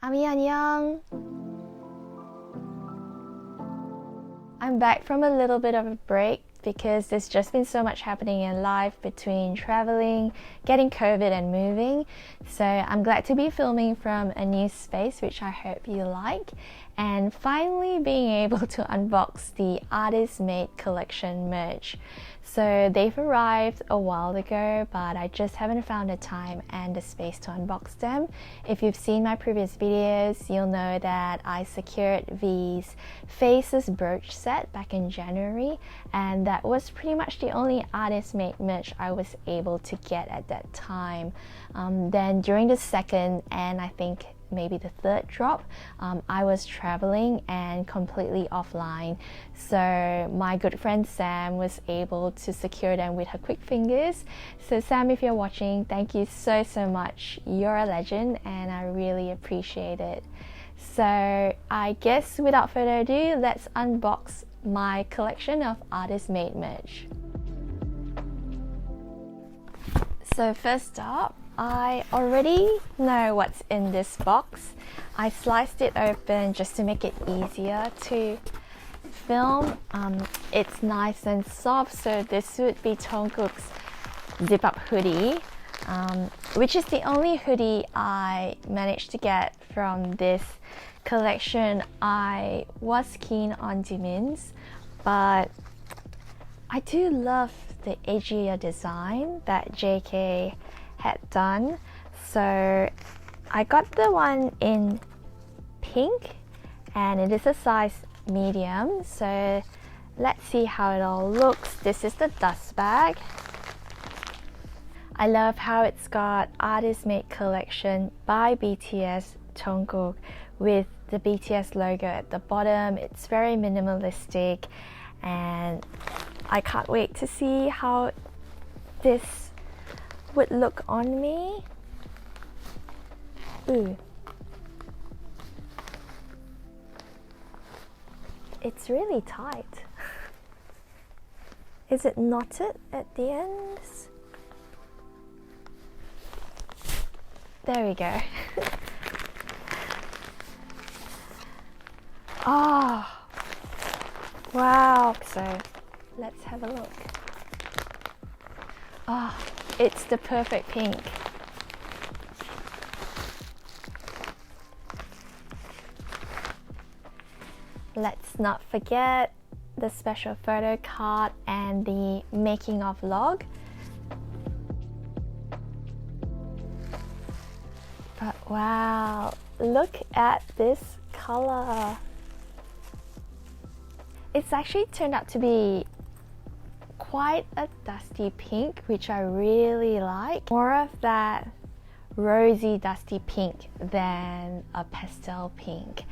안녕. I'm back from a little bit of a break because there's just been so much happening in life between traveling, getting COVID and moving. So I'm glad to be filming from a new space, which I hope you like, and finally being able to unbox the Artist Made collection merch. So they've arrived a while ago, but I just haven't found the time and the space to unbox them. If you've seen my previous videos, you'll know that I secured these Faces brooch set back in January, and that was pretty much the only Artist Made merch I was able to get at that time. Then during the second and I think maybe the third drop, I was traveling and completely offline. So my good friend Sam was able to secure them with her quick fingers. So Sam, if you're watching, thank you so much. You're a legend and I really appreciate it. So I guess without further ado, let's unbox my collection of Artist Made merch. So first up, I already know what's in this box. I sliced it open just to make it easier to film. It's nice and soft, so this would be Jungkook's zip up hoodie, which is the only hoodie I managed to get from this collection. I was keen on Jimin's, but I do love the edgier design that JK had done, so I got the one in pink and it is a size medium. So let's see how it all looks. This is the dust bag. I love how it's got Artist Made collection by BTS Jungkook with the BTS logo at the bottom. It's very minimalistic and I can't wait to see how this would look on me. Ooh. It's really tight. Is it knotted at the ends? There we go. Oh, wow. So let's have a look. Oh, it's the perfect pink. Let's not forget the special photo card and the making of vlog. But wow, look at this color. It's actually turned out to be quite a dusty pink, which I really like. More of that rosy dusty pink than a pastel pink.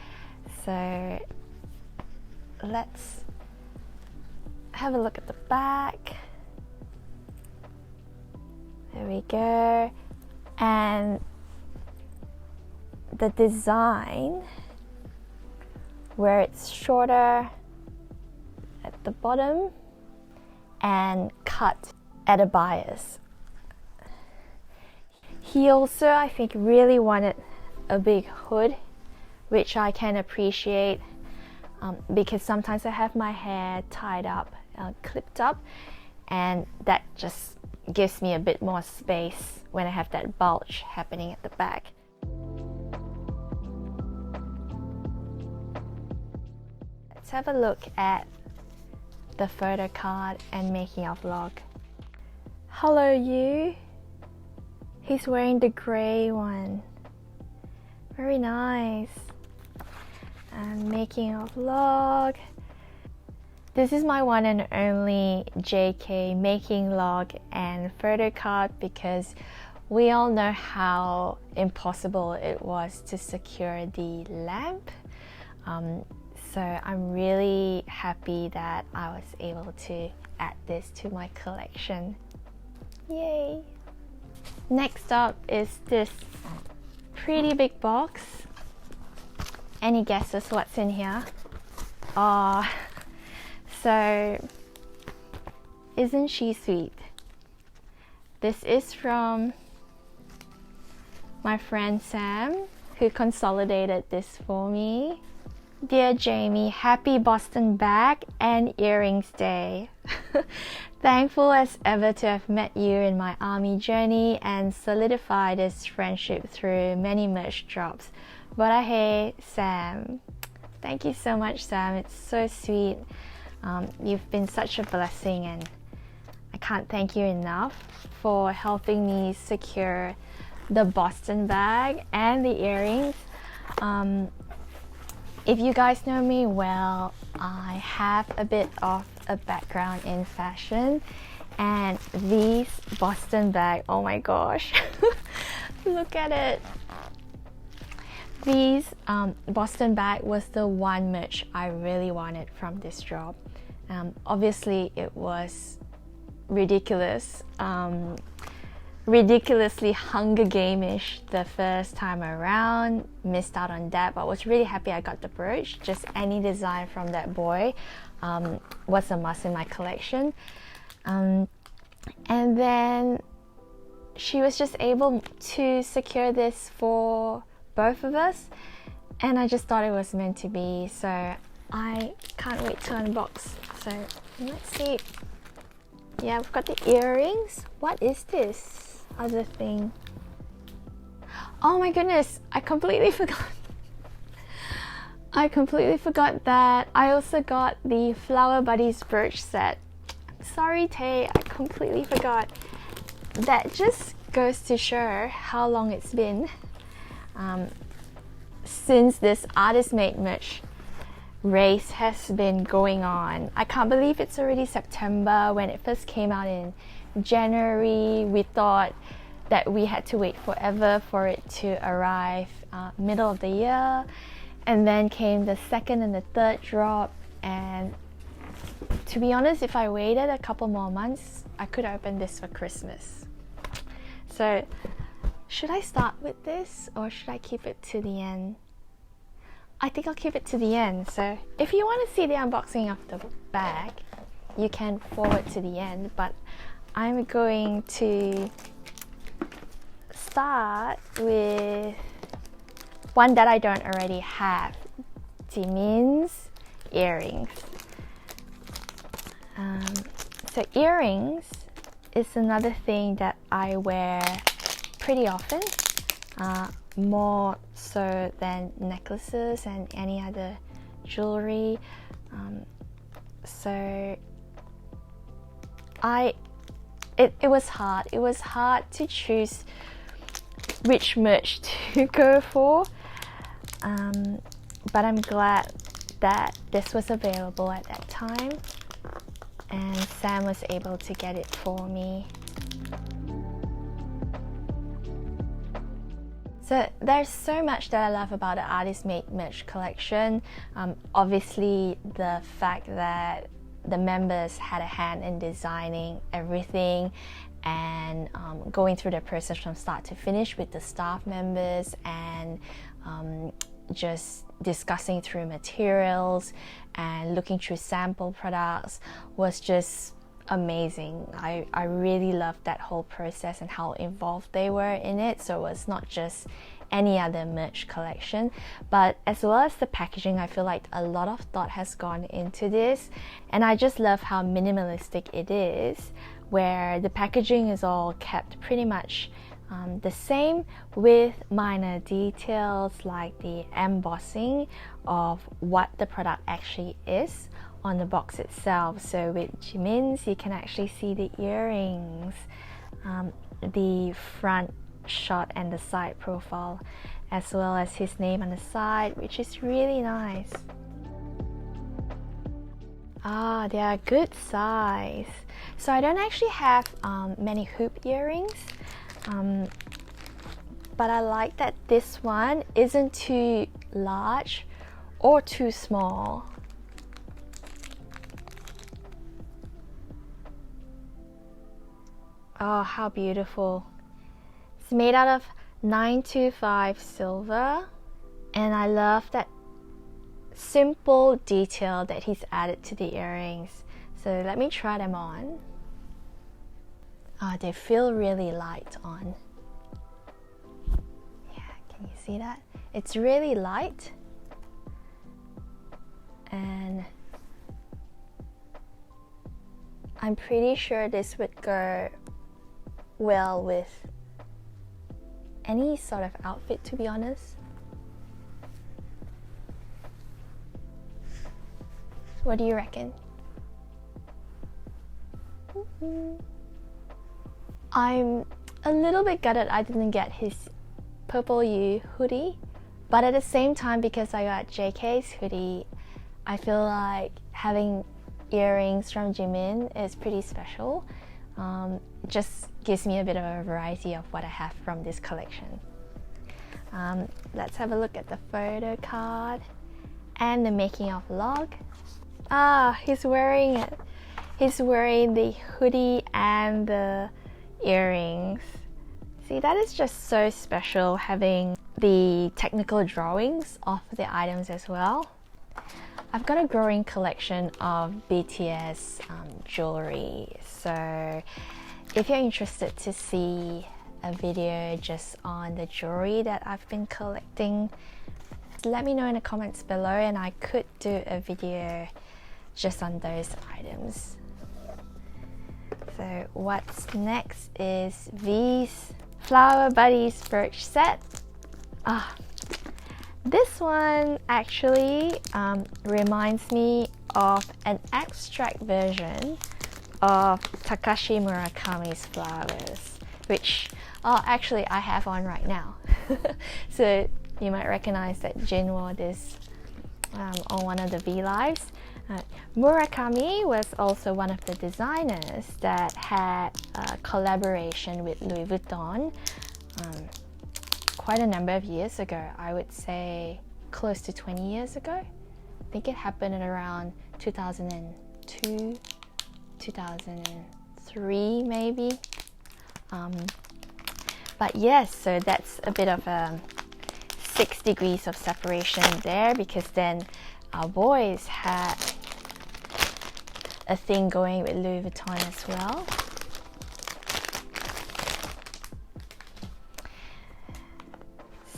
So let's have a look at the back. There we go. And the design where it's shorter at the bottom and cut at a bias. He also, I think, really wanted a big hood, which I can appreciate because sometimes I have my hair tied up, clipped up, and that just gives me a bit more space when I have that bulge happening at the back. Let's have a look at the photo card and making of vlog. Hello you. He's wearing the grey one. Very nice. And making of vlog. This is my one and only JK making log and photo card because we all know how impossible it was to secure the lamp. So I'm really happy that I was able to add this to my collection. Yay! Next up is this pretty big box. Any guesses what's in here? Oh, so isn't she sweet? This is from my friend Sam, who consolidated this for me. Dear Jamie, happy Boston bag and earrings day. Thankful as ever to have met you in my army journey and solidify this friendship through many merch drops. But hey, Sam. Thank you so much, Sam. It's so sweet. You've been such a blessing, and I can't thank you enough for helping me secure the Boston bag and the earrings. If you guys know me well, I have a bit of a background in fashion, and these Boston bag, oh my gosh, look at it. These Boston bag was the one merch I really wanted from this drop. Obviously it was ridiculous, ridiculously Hunger Game-ish the first time around. Missed out on that, but was really happy I got the brooch. Just any design from that boy was a must in my collection. And then she was just able to secure this for both of us, and I just thought it was meant to be, so I can't wait to unbox. So let's see. Yeah, we've got the earrings. What is this other thing? Oh my goodness, I completely forgot. I completely forgot that I also got the Flower Buddies brooch set. I'm sorry, Tay, I completely forgot. That just goes to show how long it's been since this artist made merch race has been going on. I can't believe it's already September. When it first came out in January, we thought that we had to wait forever for it to arrive middle of the year, and then came the second and the third drop, and to be honest, if I waited a couple more months, I could open this for Christmas. So should I start with this or should I keep it to the end? I think I'll keep it to the end. So if you want to see the unboxing of the bag, you can forward to the end, but I'm going to start with one that I don't already have. Jimin's earrings. So earrings is another thing that I wear pretty often, more so than necklaces and any other jewelry. So it was hard. It was hard to choose which merch to go for, but I'm glad that this was available at that time, and Sam was able to get it for me. So there's so much that I love about the artist made merch collection. Obviously the fact that the members had a hand in designing everything and going through the process from start to finish with the staff members, and just discussing through materials and looking through sample products was just amazing. I really loved that whole process and how involved they were in it. So it's not just any other merch collection, but as well as the packaging, I feel like a lot of thought has gone into this, and I just love how minimalistic it is, where the packaging is all kept pretty much the same, with minor details like the embossing of what the product actually is on the box itself. So with Jimin's, you can actually see the earrings, the front shot and the side profile, as well as his name on the side, which is really nice. They are good size. So I don't actually have many hoop earrings, but I like that this one isn't too large or too small. Oh, how beautiful. It's made out of 925 silver, and I love that simple detail that he's added to the earrings. So let me try them on. They feel really light on. Yeah, can you see that? It's really light, and I'm pretty sure this would go well with any sort of outfit, to be honest. What do you reckon? I'm a little bit gutted I didn't get his Purple You hoodie, but at the same time, because I got JK's hoodie, I feel like having earrings from Jimin is pretty special. It just gives me a bit of a variety of what I have from this collection. Let's have a look at the photo card and the making of vlog. He's wearing it. He's wearing the hoodie and the earrings. See, that is just so special, having the technical drawings of the items as well. I've got a growing collection of BTS jewelry, so if you're interested to see a video just on the jewelry that I've been collecting, let me know in the comments below and I could do a video just on those items. So what's next is these Flower Buddies brooch set. This one actually reminds me of an abstract version of Takashi Murakami's flowers, which actually I have on right now. So you might recognize that Jin wore this on one of the V Lives. Murakami was also one of the designers that had a collaboration with Louis Vuitton quite a number of years ago. I would say close to 20 years ago. I think it happened in around 2002, 2003 maybe. But yes, so that's a bit of a 6 degrees of separation there, because then our boys had a thing going with Louis Vuitton as well.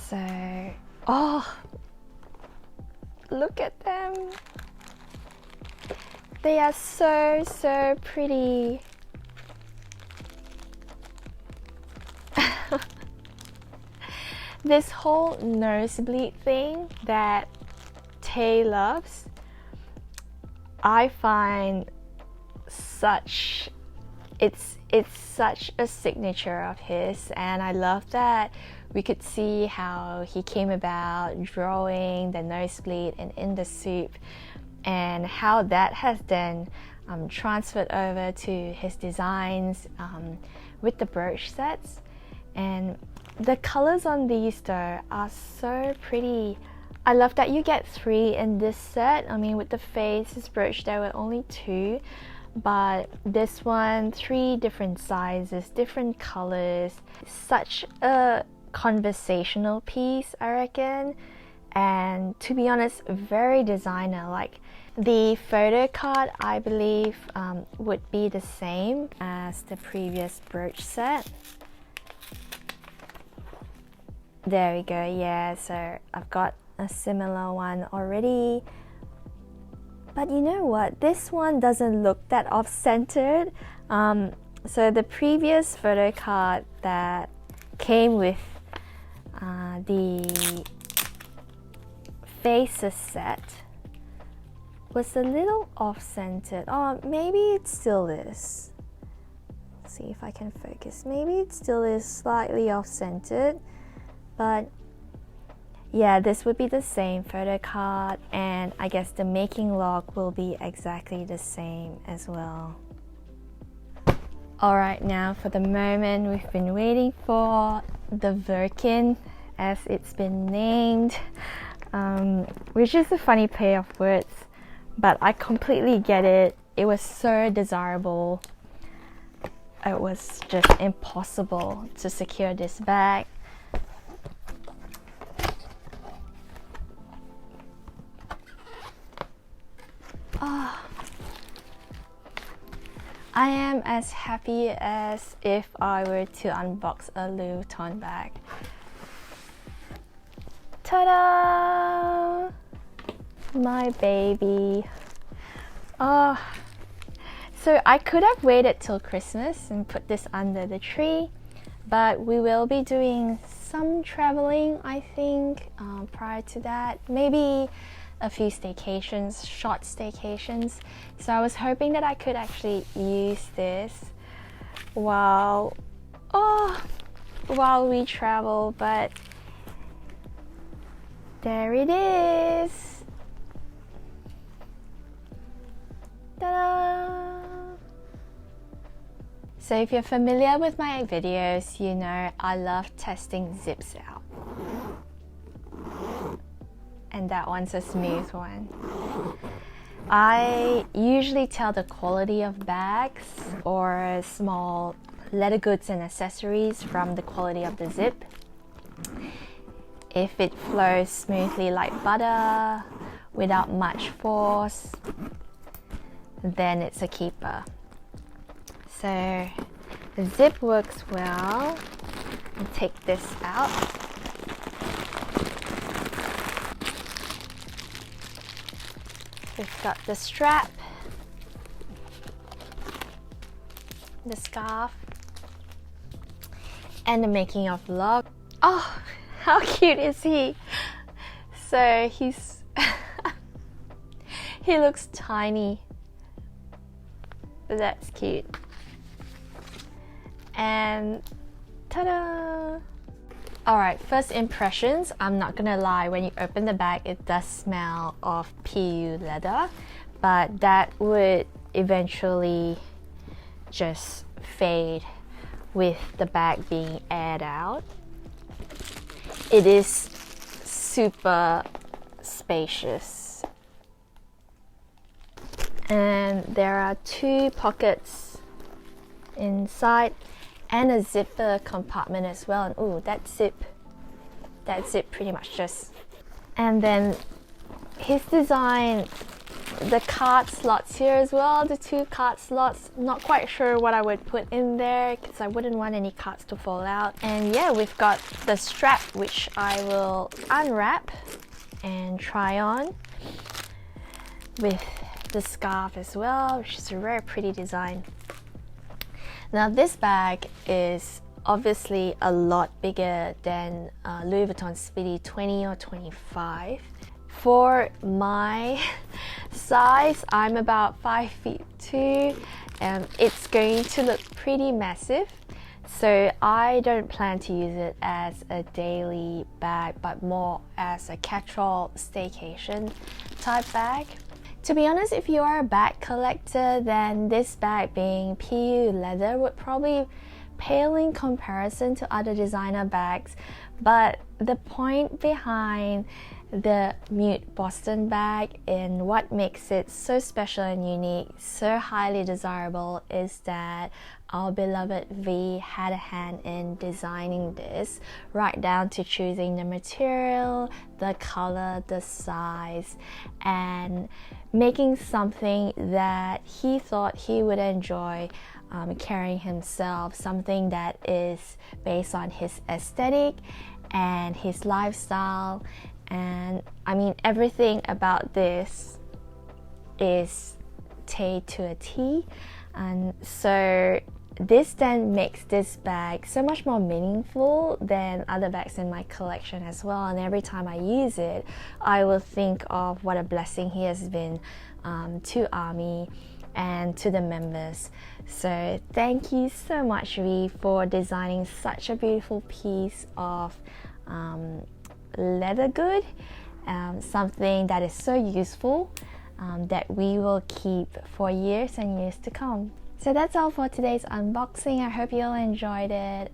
So, look at them. They are so pretty. This whole nosebleed thing that Tay loves, I find it's such a signature of his, and I love that we could see how he came about drawing the nosebleed and in the soup, and how that has then transferred over to his designs with the brooch sets. And the colors on these though are so pretty. I love that you get 3 in this set. I mean, with the faces brooch there were only 2, but this one 3 different sizes, different colors. Such a conversational piece, I reckon, and to be honest, very designer. Like the photo card, I believe would be the same as the previous brooch set. There we go. Yeah, so I've got a similar one already, but you know what, this one doesn't look that off-centered. So the previous photo card that came with the faces set was a little off-centered. Maybe it still is. Let's see if I can focus. Maybe it still is slightly off-centered, but yeah, this would be the same photo card, and I guess the making log will be exactly the same as well. Alright, now for the moment we've been waiting for, the Virkin, as it's been named, which is a funny play of words, but I completely get it. It was so desirable. It was just impossible to secure this bag. I am as happy as if I were to unbox a Louis Vuitton bag. Ta-da! My baby. Oh, so I could have waited till Christmas and put this under the tree, but we will be doing some traveling, I think, prior to that. Maybe a few staycations, short staycations. So I was hoping that I could actually use this while we travel, but there it is. Ta-da! So if you're familiar with my videos, you know I love testing zips out. And that one's a smooth one. I usually tell the quality of bags or small leather goods and accessories from the quality of the zip. If it flows smoothly like butter without much force, then it's a keeper. So the zip works well. I'll take this out. We've got the strap, the scarf, and the making of love. Oh, how cute is he? So he's he looks tiny, but that's cute. And ta-da! Alright, first impressions, I'm not gonna lie, when you open the bag it does smell of PU leather, but that would eventually just fade with the bag being aired out. It is super spacious. And there are 2 pockets inside and a zipper compartment as well. And ooh, that zip pretty much just. And then his design, the card slots here as well, the 2 card slots. Not quite sure what I would put in there because I wouldn't want any cards to fall out. And yeah, we've got the strap, which I will unwrap and try on, with the scarf as well, which is a very pretty design. Now this bag is obviously a lot bigger than Louis Vuitton Speedy 20 or 25. For my size, I'm about 5'2", and it's going to look pretty massive. So I don't plan to use it as a daily bag, but more as a catch-all staycation type bag. To be honest, if you are a bag collector, then this bag being PU leather would probably pale in comparison to other designer bags. But the point behind the Mute Boston bag and what makes it so special and unique, so highly desirable, is that our beloved V had a hand in designing this, right down to choosing the material, the color, the size, and making something that he thought he would enjoy carrying himself, something that is based on his aesthetic and his lifestyle. And I mean, everything about this is Tay to a T. And so this then makes this bag so much more meaningful than other bags in my collection as well. And every time I use it, I will think of what a blessing he has been to ARMY and to the members. So thank you so much, V, for designing such a beautiful piece of leather good, something that is so useful, that we will keep for years and years to come. So that's all for today's unboxing. I hope you all enjoyed it.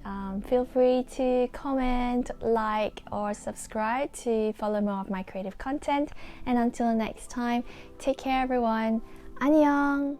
Feel free to comment, like, or subscribe to follow more of my creative content. And until next time, take care everyone. Annyeong!